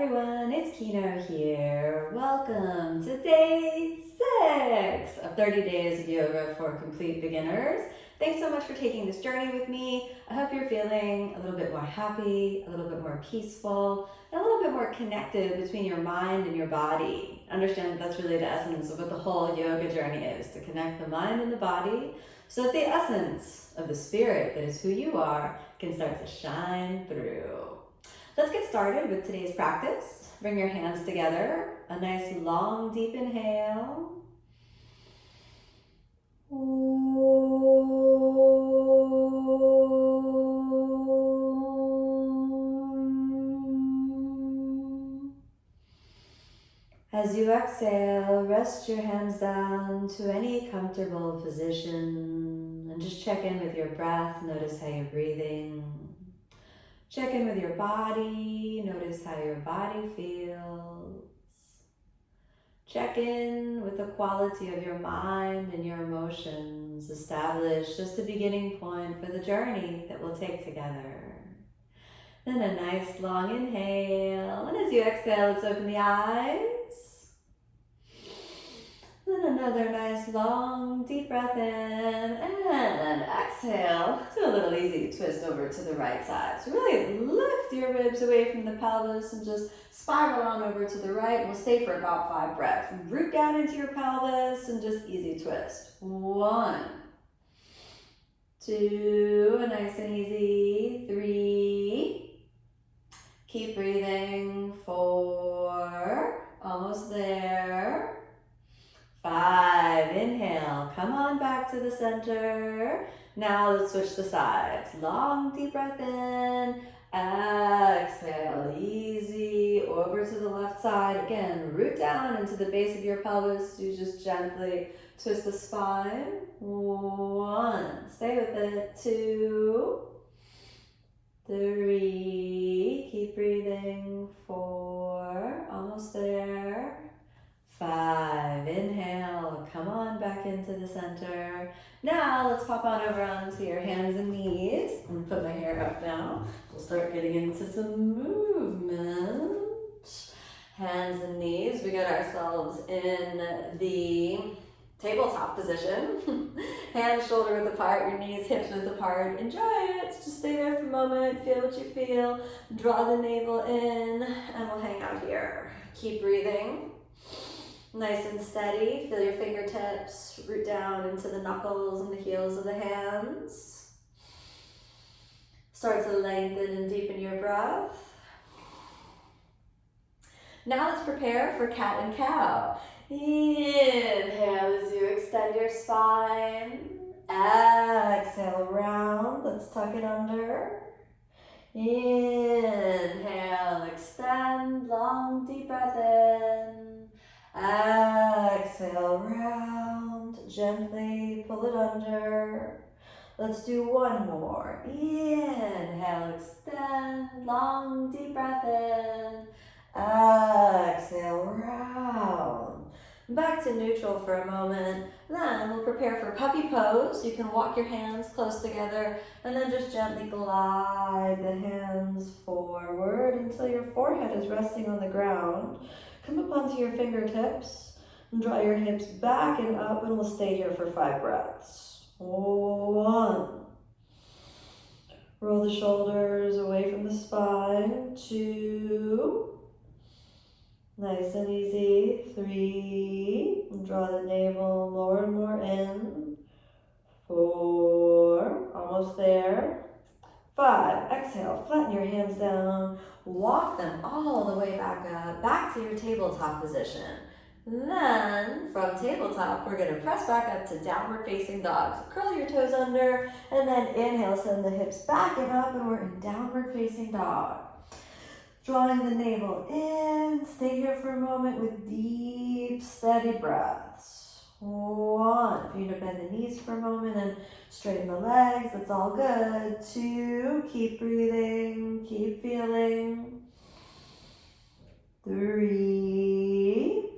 everyone, it's Kino here. Welcome to day 6 of 30 days of yoga for complete beginners. Thanks so much for taking this journey with me. I hope you're feeling a little bit more happy, a little bit more peaceful, and a little bit more connected between your mind and your body. Understand that that's really the essence of what the whole yoga journey is, to connect the mind and the body so that the essence of the spirit that is who you are can start to shine through. Let's get started with today's practice. Bring your hands together. A nice long deep inhale. As you exhale, rest your hands down to any comfortable position and just check in with your breath. Notice how you're breathing. Check in with your body, notice how your body feels. Check in with the quality of your mind and your emotions. Establish just a beginning point for the journey that we'll take together. Then a nice long inhale, and as you exhale, let's open the eyes. Then another nice long deep breath in, and exhale. Do a little easy twist over to the right side. So really lift your ribs away from the pelvis and just spiral on over to the right. We'll stay for about 5 breaths. Root down into your pelvis and just easy twist. 1, 2, nice and easy. 3, keep breathing. 4, almost there. 5, inhale, come on back to the center. Now let's switch the sides. Long deep breath in, exhale, easy, over to the left side. Again, root down into the base of your pelvis. You just gently twist the spine. 1, stay with it. 2, 3, keep breathing. 4, almost there. 5, inhale, come on back into the center. Now let's pop on over onto your hands and knees. I'm gonna put my hair up now. We'll start getting into some movement. Hands and knees, we get ourselves in the tabletop position. Hands shoulder width apart, your knees hips width apart. Enjoy it, just stay there for a moment, feel what you feel. Draw the navel in, and we'll hang out here. Keep breathing. Nice and steady, feel your fingertips root down into the knuckles and the heels of the hands. Start to lengthen and deepen your breath. Now let's prepare for cat and cow. Inhale as you extend your spine. Exhale, round, let's tuck it under. Inhale, extend, long deep breath in. Exhale, round, gently pull it under. Let's do one more. Inhale, extend, long deep breath in. Exhale, round. Back to neutral for a moment. Then we'll prepare for puppy pose. You can walk your hands close together and then just gently glide the hands forward until your forehead is resting on the ground. Come up onto your fingertips and draw your hips back and up, and we'll stay here for 5 breaths. 1. Roll the shoulders away from the spine. 2. Nice and easy. 3. And draw the navel more and more in. 4. Almost there. 5. Exhale, flatten your hands down. Walk them all the way back up, back to your tabletop position. Then, from tabletop, we're going to press back up to downward facing dog. So curl your toes under, and then inhale, send the hips back and up, and we're in downward facing dog. Drawing the navel in, stay here for a moment with deep, steady breaths. 1, if you need to bend the knees for a moment and straighten the legs, that's all good. 2, keep breathing, keep feeling. 3,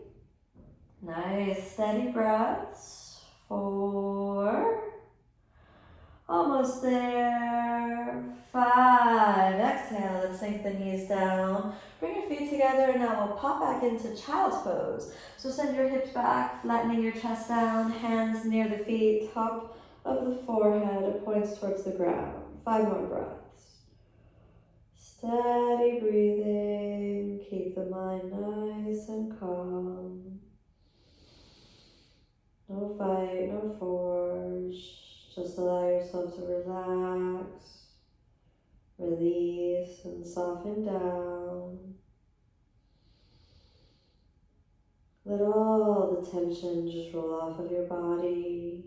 nice steady breaths. 4, almost there. 5, exhale, let's sink the knees down. Bring your feet together, and now we'll pop back into child's pose. So send your hips back, flattening your chest down, hands near the feet, top of the forehead, it points towards the ground. 5 more breaths. Steady breathing, keep the mind nice and calm. No fight, no force, just allow yourself to relax, release, and soften down. Let all the tension just roll off of your body.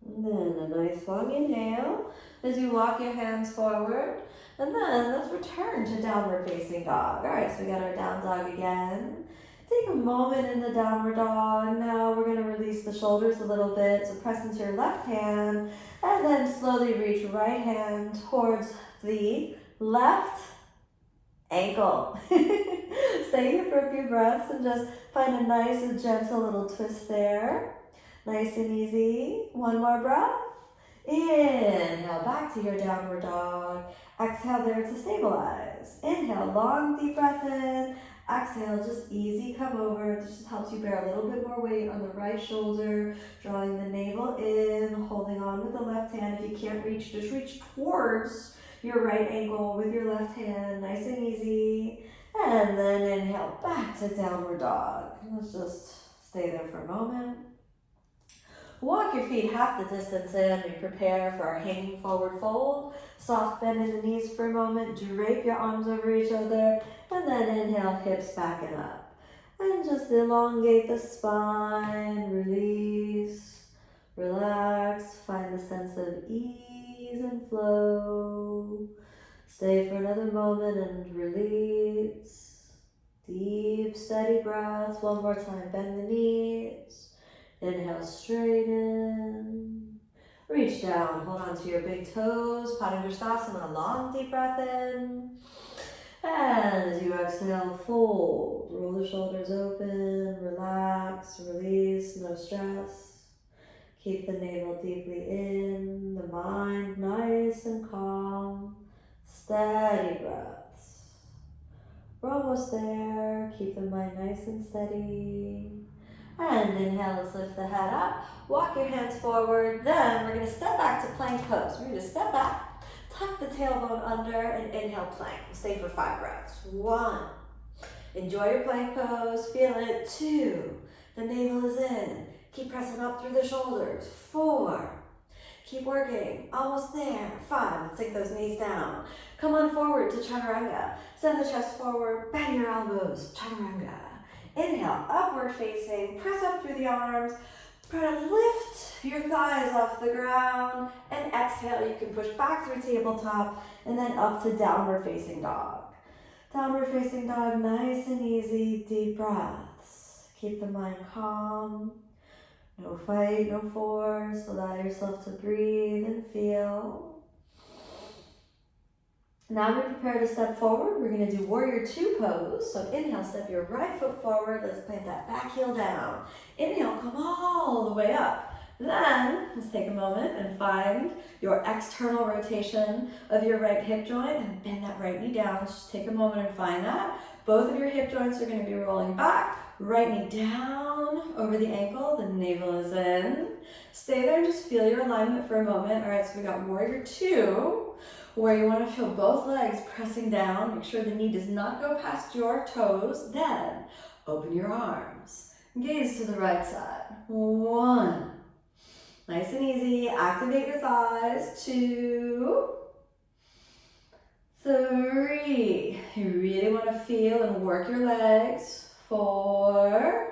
And then a nice long inhale as you walk your hands forward. And then let's return to downward facing dog. All right, so we got our down dog again. Take a moment in the downward dog. Now we're gonna release the shoulders a little bit. So press into your left hand and then slowly reach right hand towards the left ankle. Stay here for a few breaths and just find a nice and gentle little twist there. Nice and easy. 1 more breath. Inhale back to your downward dog. Exhale there to stabilize. Inhale, long deep breath in. Exhale, just easy, come over. This just helps you bear a little bit more weight on the right shoulder, drawing the navel in, holding on with the left hand. If you can't reach, just reach towards your right ankle with your left hand, nice and easy. And then inhale back to downward dog. Let's just stay there for a moment. Walk your feet half the distance in. We prepare for our hanging forward fold. Soft bend in the knees for a moment. Drape your arms over each other. And then inhale, hips back and up. And just elongate the spine. Release. Relax. Find the sense of ease and flow. Stay for another moment and release. Deep, steady breaths. 1 more time. Bend the knees. Inhale, straighten. Reach down, hold on to your big toes. Padangusthasana, long deep breath in. And as you exhale, fold. Roll the shoulders open, relax, release, no stress. Keep the navel deeply in, the mind nice and calm. Steady breaths. We're almost there. Keep the mind nice and steady. And inhale, let's lift the head up. Walk your hands forward. Then we're going to step back to plank pose. We're going to step back, tuck the tailbone under, and inhale, plank. Stay for 5 breaths. 1. Enjoy your plank pose. Feel it. 2. The navel is in. Keep pressing up through the shoulders. 4. Keep working. Almost there. 5. Let's take those knees down. Come on forward to chaturanga. Send the chest forward. Bend your elbows. Chaturanga. Inhale, upward facing, press up through the arms, lift your thighs off the ground, and exhale, you can push back through tabletop, and then up to downward facing dog. Downward facing dog, nice and easy, deep breaths. Keep the mind calm, no fight, no force, allow yourself to breathe and feel. Now we prepare to step forward. We're going to do warrior 2 pose. So inhale, step your right foot forward. Let's plant that back heel down. Inhale, come all the way up. Then let's take a moment and find your external rotation of your right hip joint and bend that right knee down. Let's just take a moment and find that. Both of your hip joints are going to be rolling back. Right knee down over the ankle. The navel is in. Stay there and just feel your alignment for a moment. All right, so we got warrior 2. Where you want to feel both legs pressing down. Make sure the knee does not go past your toes. Then open your arms. Gaze to the right side. 1. Nice and easy. Activate your thighs. 2. 3. You really want to feel and work your legs. 4.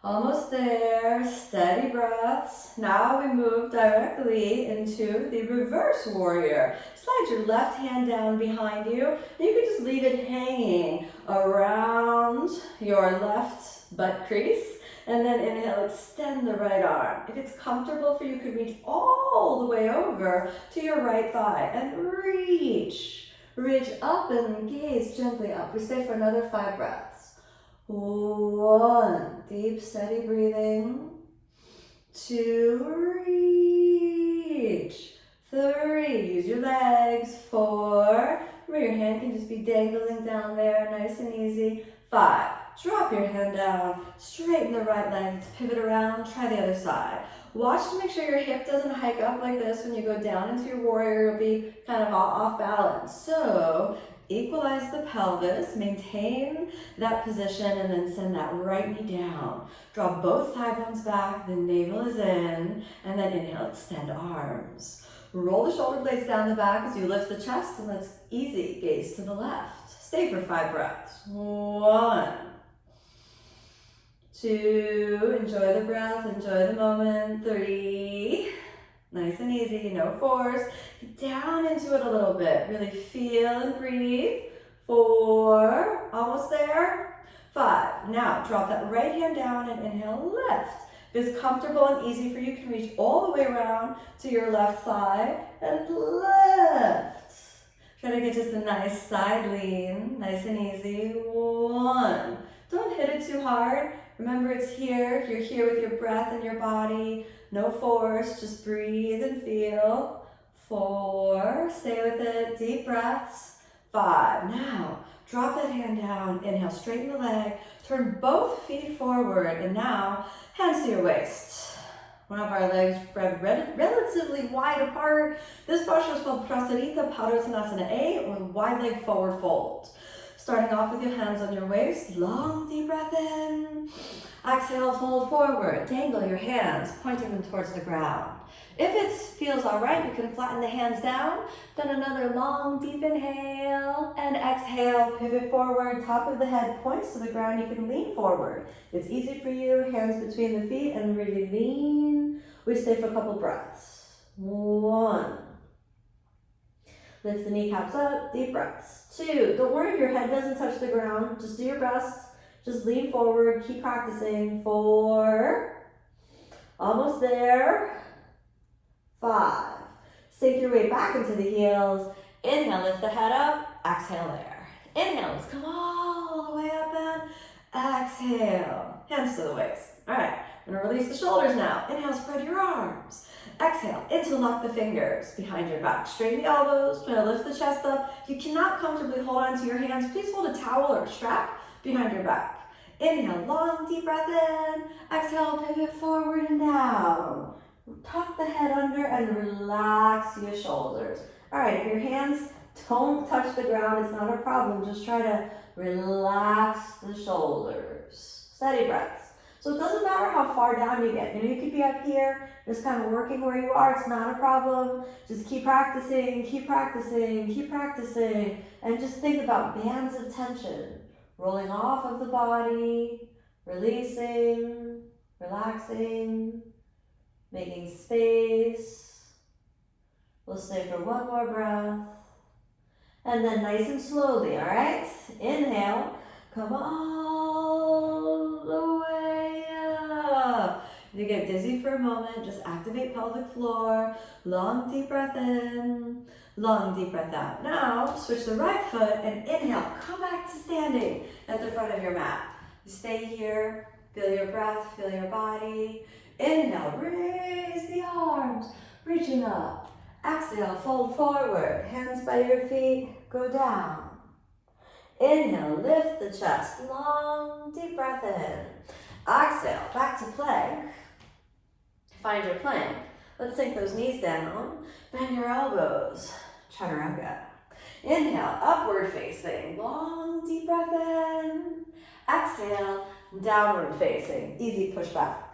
Almost there, steady breaths. Now we move directly into the reverse warrior. Slide your left hand down behind you. You can just leave it hanging around your left butt crease. And then inhale, extend the right arm. If it's comfortable for you, you could reach all the way over to your right thigh and reach. Reach up and gaze gently up. We stay for another 5 breaths. 1, deep, steady breathing. 2, reach. 3, use your legs. 4, remember your hand can just be dangling down there, nice and easy. 5, drop your hand down, straighten the right leg, let's pivot around, try the other side. Watch to make sure your hip doesn't hike up like this when you go down into your warrior, you'll be kind of off balance. So equalize the pelvis, maintain that position, and then send that right knee down. Draw both thigh bones back, the navel is in, and then inhale, extend arms. Roll the shoulder blades down the back as you lift the chest, and let's easy gaze to the left. Stay for 5 breaths. 1, 2, enjoy the breath, enjoy the moment. 3, nice and easy, no force. Get down into it a little bit. Really feel and breathe. 4, almost there. 5, now drop that right hand down and inhale, lift. If it's comfortable and easy for you, you can reach all the way around to your left thigh and lift. Try to get just a nice side lean, nice and easy. 1, don't hit it too hard. Remember it's here, you're here with your breath and your body. No force, just breathe and feel. 4, stay with it, deep breaths. 5, now drop that hand down, inhale, straighten the leg, turn both feet forward, and now hands to your waist. One of our legs spread relatively wide apart. This posture is called Prasarita Padottanasana A, or wide leg forward fold. Starting off with your hands on your waist, long deep breath in. Exhale, fold forward. Dangle your hands, pointing them towards the ground. If it feels all right, you can flatten the hands down. Then another long deep inhale and exhale, pivot forward, top of the head points to the ground. You can lean forward. It's easy for you, hands between the feet and really lean. We stay for a couple breaths. 1. Lift the kneecaps up, deep breaths. 2, don't worry if your head doesn't touch the ground. Just do your best. Just lean forward, keep practicing. 4, almost there. 5, sink your way back into the heels. Inhale, lift the head up, exhale there. Inhale, let's come all the way up and exhale. Hands to the waist. All right, I'm gonna release the shoulders now. Inhale, spread your arms. Exhale, interlock the fingers behind your back. Straighten the elbows, try to lift the chest up. If you cannot comfortably hold on to your hands, please hold a towel or a strap behind your back. Inhale, long deep breath in. Exhale, pivot forward and down. Tuck the head under and relax your shoulders. All right, if your hands don't touch the ground, it's not a problem. Just try to relax the shoulders. Steady breaths. So it doesn't matter how far down you get. You could be up here, just kind of working where you are. It's not a problem. Just keep practicing, keep practicing, keep practicing. And just think about bands of tension rolling off of the body, releasing, relaxing, making space. We'll stay for one more breath. And then nice and slowly, all right? Inhale, come all the way up. If you get dizzy for a moment, just activate pelvic floor. Long deep breath in, long deep breath out. Now, switch the right foot and inhale, come back to standing at the front of your mat. You stay here, feel your breath, feel your body. Inhale, raise the arms, reaching up. Exhale, fold forward, hands by your feet, go down. Inhale, lift the chest, long, deep breath in. Exhale, back to plank. Find your plank. Let's sink those knees down, bend your elbows, chaturanga. Inhale, upward facing, long, deep breath in. Exhale, downward facing, easy push back.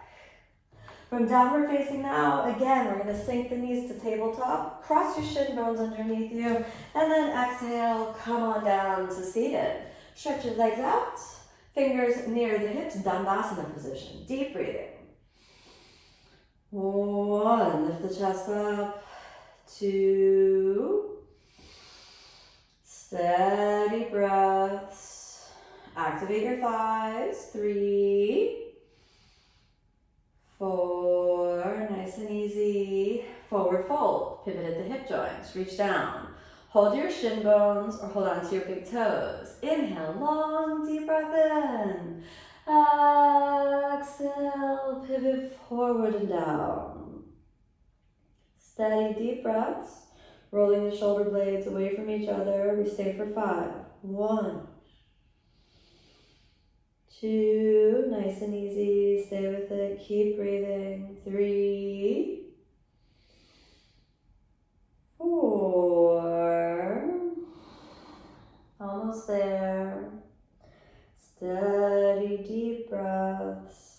From downward facing now, again, we're gonna sink the knees to tabletop, cross your shin bones underneath you, and then exhale, come on down to seated. Stretch your legs out, fingers near the hips, Dandasana position, deep breathing. 1, lift the chest up. 2, steady breaths. Activate your thighs. 3, 4, nice and easy. Forward fold, pivot at the hip joints, reach down. Hold your shin bones or hold on to your big toes. Inhale, long, deep breath in. Exhale, pivot forward and down. Steady, deep breaths. Rolling the shoulder blades away from each other. We stay for 5. 1, 2, nice and easy. Stay with it. Keep breathing. 3, 4. Almost there. Steady, deep breaths.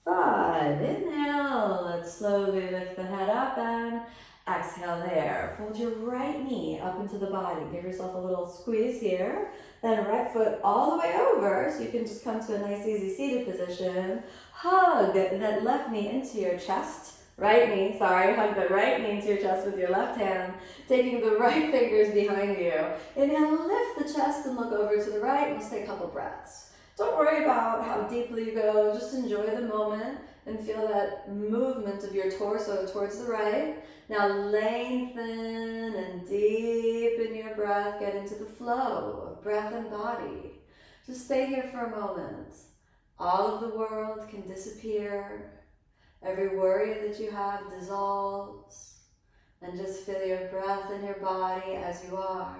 5, inhale. Let's slowly lift the head up and exhale there. Fold your right knee up into the body. Give yourself a little squeeze here. Then right foot all the way over, so you can just come to a nice easy seated position. Hug that left knee into your chest. Hug the right knee into your chest with your left hand, taking the right fingers behind you. Inhale, lift the chest and look over to the right. Let's take a couple breaths. Don't worry about how deeply you go, just enjoy the moment and feel that movement of your torso towards the right. Now lengthen and deepen your breath, get into the flow of breath and body. Just stay here for a moment. All of the world can disappear. Every worry that you have dissolves, and just feel your breath in your body as you are.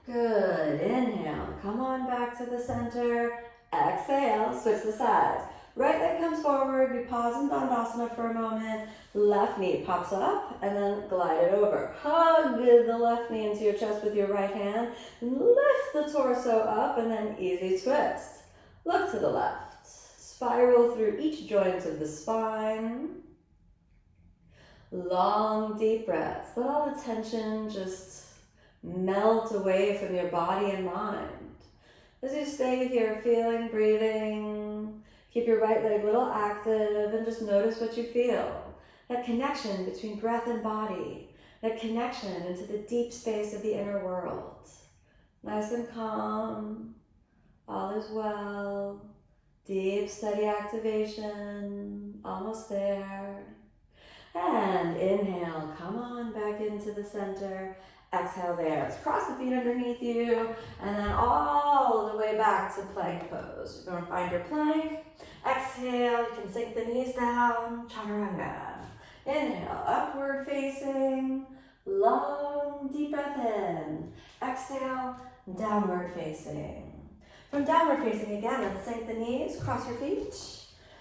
Good, inhale, come on back to the center. Exhale, switch the sides. Right leg comes forward, we pause in Dandasana for a moment. Left knee pops up and then glide it over. Hug the left knee into your chest with your right hand. Lift the torso up and then easy twist. Look to the left. Spiral through each joint of the spine. Long, deep breaths. Let all the tension just melt away from your body and mind. As you stay here, feeling, breathing, keep your right leg a little active and just notice what you feel. That connection between breath and body. That connection into the deep space of the inner world. Nice and calm. All is well. Deep, steady activation. Almost there. And inhale, come on back into the center. Exhale there. Let's cross the feet underneath you. And then all the way back to plank pose. You're going to find your plank. Exhale, you can sink the knees down. Chaturanga. Inhale, upward facing. Long, deep breath in. Exhale, downward facing. From downward facing again, let's sink the knees, cross your feet,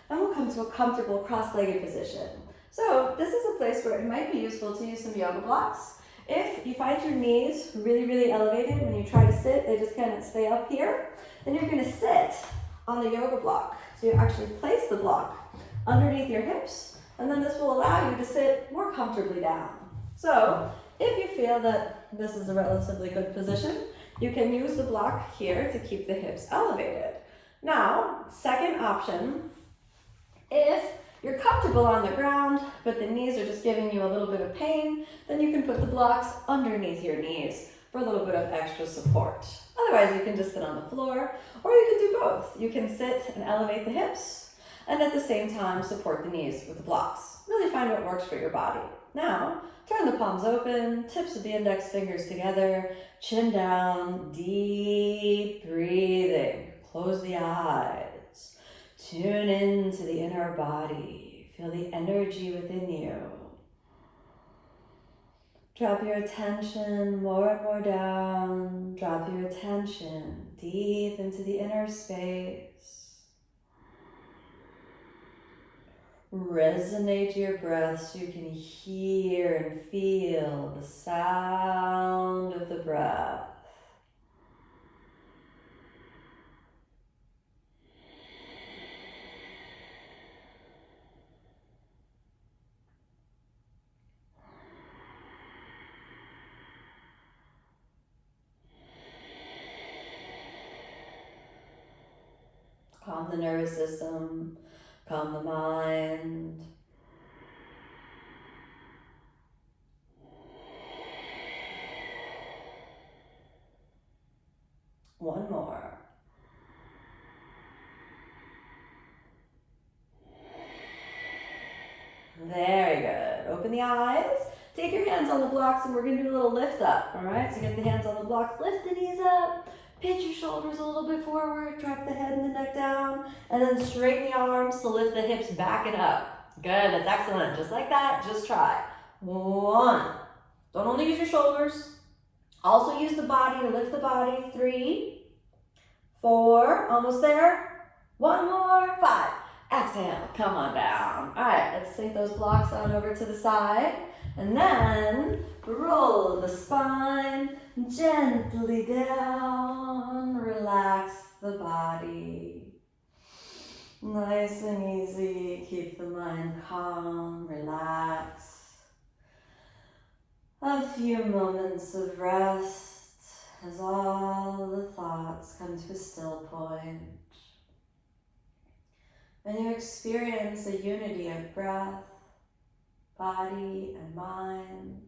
and we'll come to a comfortable cross-legged position. So this is a place where it might be useful to use some yoga blocks. If you find your knees really, really elevated when you try to sit, they just kind of stay up here, then you're going to sit on the yoga block. So you actually place the block underneath your hips, and then this will allow you to sit more comfortably down. So if you feel that this is a relatively good position, you can use the block here to keep the hips elevated. Now, second option, if you're comfortable on the ground, but the knees are just giving you a little bit of pain, then you can put the blocks underneath your knees for a little bit of extra support. Otherwise, you can just sit on the floor, or you can do both. You can sit and elevate the hips, and at the same time, support the knees with the blocks. Really find what works for your body. Now, turn the palms open, tips of the index fingers together, chin down, deep breathing. Close the eyes. Tune into the inner body. Feel the energy within you. Drop your attention more and more down. Drop your attention deep into the inner space. Resonate your breath so you can hear and feel the sound of the breath. Calm the nervous system. Calm the mind. One more. Very good. Open the eyes. Take your hands on the blocks and we're going to do a little lift up. All right, so get the hands on the blocks. Lift the knees up. Pitch your shoulders a little bit forward, drop the head and the neck down, and then straighten the arms to lift the hips back and up. Good, that's excellent. Just like that, just try. 1. Don't only use your shoulders. Also use the body to lift the body. 3, 4, almost there. 1 more, 5. Exhale, come on down. All right, let's take those blocks on over to the side. And then roll the spine gently down. Relax the body. Nice and easy. Keep the mind calm, relax. A few moments of rest as all the thoughts come to a still point. And you experience a unity of breath, body, and mind.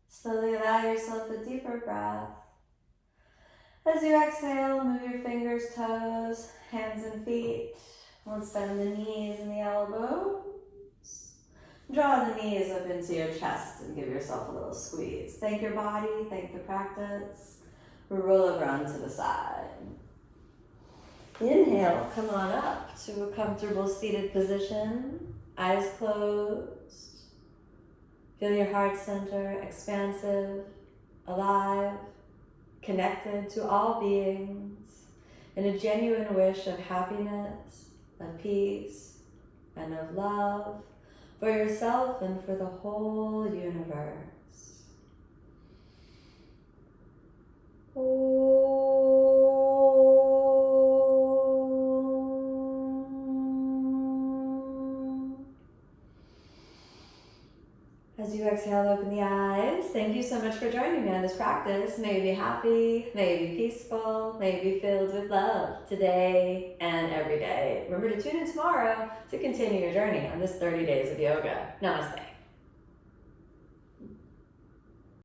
Slowly allow yourself a deeper breath. As you exhale, move your fingers, toes, hands and feet. Let's bend the knees and the elbows. Draw the knees up into your chest and give yourself a little squeeze. Thank your body, thank the practice. Roll over onto the side. Inhale, come on up to a comfortable seated position. Eyes closed. Feel your heart center expansive, alive, connected to all beings in a genuine wish of happiness, of peace, and of love for yourself and for the whole universe. As you exhale, open the eyes. Thank you so much for joining me on this practice. May you be happy, may you be peaceful, may you be filled with love today and every day. Remember to tune in tomorrow to continue your journey on this 30 days of yoga. Namaste.